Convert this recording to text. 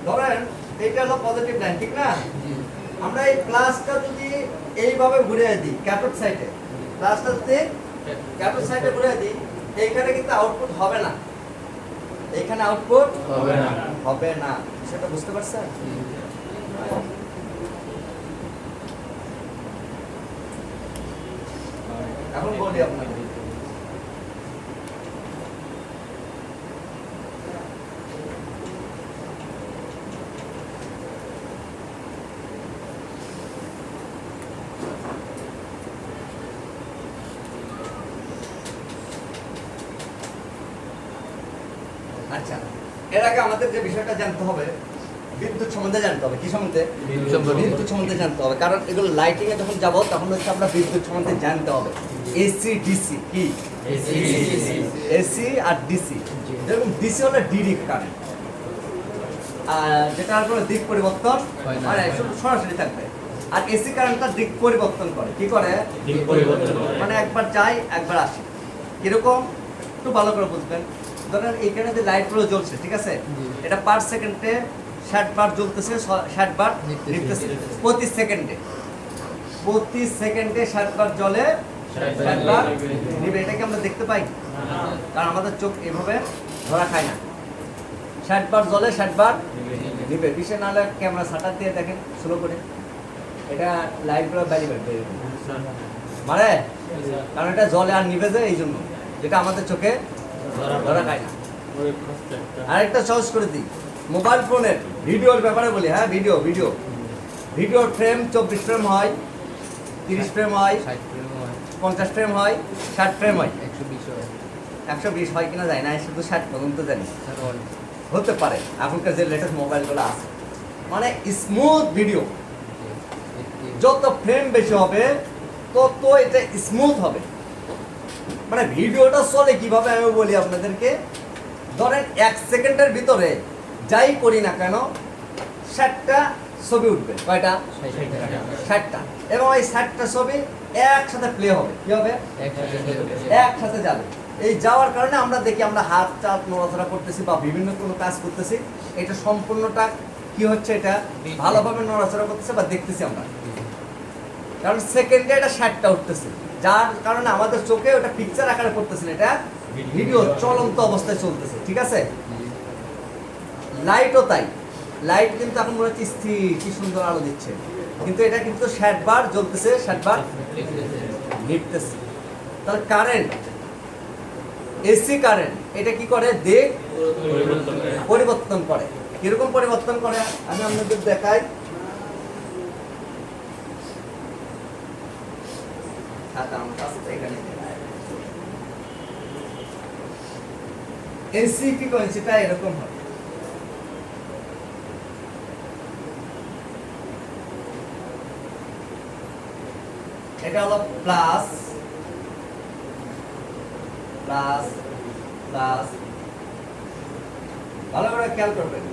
ধরেন এটা হলো পজিটিভ লাইন, ঠিক না? আমরা এই প্লাসটা যদি এইভাবে ঘুরিয়ে দিই ক্যাথোড সাইডে, প্লাসটা যদি ক্যাথোড সাইডে ঘুরিয়ে দিই, এইখানে কিন্তু আউটপুট হবে না, এখানে আউটপুট হবে না। সেটা বুঝতে পারছেন? এখন বলি আপনাকে, আচ্ছা এর আগে আমাদের যে বিষয়টা জানতে হবে, বিদ্যুৎ সম্বন্ধে জানতে হবে। কি সম্বন্ধে? বিদ্যুৎ সম্বন্ধে জানতে হবে, কারণ এগুলো লাইটিং এ যখন যাব তখন হচ্ছে আমরা বিদ্যুৎ সম্বন্ধে জানতে হবে। এসি ডিসি কি? এসি আর ডিসি। যেরকম ডিসি হলো ডিরেক্ট কারেন্ট, যেটা আর কোনো দিক পরিবর্তন হয় না, শুধু সরাসরি থাকবে। আর এসি কারেন্টটা দিক পরিবর্তন করে। কি করে? দিক পরিবর্তন করে। মানে একবার যায় একবার আসে। কিরকম একটু ভালো করে বুঝবেন। ধরেন এইখানে যে লাইটগুলো জ্বলছে, ঠিক আছে, এটা পার সেকেন্ডে 60 বার জ্বলতেছে, 60 বার নিভতেছে। প্রতি সেকেন্ডে 60 বার জ্বলে, 60 বার নিভে। এটাকে আমরা দেখতে পাই, কারণ আমাদের চোখ এভাবে ধরা খায় না। 60 বার জ্বলে, 60 বার নিভে। বিশেষ নাহলে ক্যামেরা শাটার দিয়ে দেখেন স্লো করে, এটা লাইটগুলো ব্যারি ব্যারি মানে, কারণ এটা জ্বলে আর নিভে যায়, এই জন্য যেটা আমাদের চোখে ধরা খায় না। আরেকটা সহজ করে দিই, মোবাইল ফোনের ভিডিওর ব্যাপারে বলি। হ্যাঁ, ভিডিওর ফ্রেম 24 ফ্রেম হয়, 30 ফ্রেম হয়, 50 ফ্রেম হয়, 60 ফ্রেম হয়, 120 হয় কিনা যায় না, শুধু 60 পর্যন্ত জানি, হতে পারে এখনকার যে লেটেস্ট মোবাইলগুলো আছে। মানে স্মুথ ভিডিও, যত ফ্রেম বেশি হবে তত এটা স্মুথ হবে। মানে ভিডিওটা চলে কিভাবে আমি বলি আপনাদেরকে। ধরেন 1 সেকেন্ডের ভিতরে যাই করি না কেন 60টা ছবি উঠবে। কয়টা? 60টা। এবং এই 60টা ছবি একসাথে প্লে হবে। কি হবে? একসাথে যাবে। এই যাওয়ার কারণে আমরা দেখি, আমরা হাত চাপ নড়াচড়া করতেছি বা বিভিন্ন কোনো কাজ করতেছি, এটা সম্পূর্ণটা কি হচ্ছে, এটা ভালোভাবে নড়াচড়া করতেছে বা দেখতেছি আমরা, কারণ সেকেন্ডে এটা 60টা উঠতেছে, যার কারণে আমাদের চোখে ওটা পিকচার আকারে পড়তেছে না, এটা ভিডিও চলন্ত অবস্থায় চলতেছে। ঠিক আছে? লাইটও তাই। লাইট কিন্তু এখন মনে হচ্ছে স্থির, কি সুন্দর আলো দিচ্ছে, কিন্তু এটা কিন্তু 60 বার জ্বলতেছে, 60 বার নিভতেছে। তাহলে কারেন্ট, এসি কারেন্ট, এটা কি করে? দিক পরিবর্তন করে। কিরকম পরিবর্তন করে আমি আপনাদের দেখাই। এসি ফ্রিকোয়েন্সিটা এরকম হয়। এটা হলো প্লাস প্লাস প্লাস, ভালো করে খেয়াল করবেন।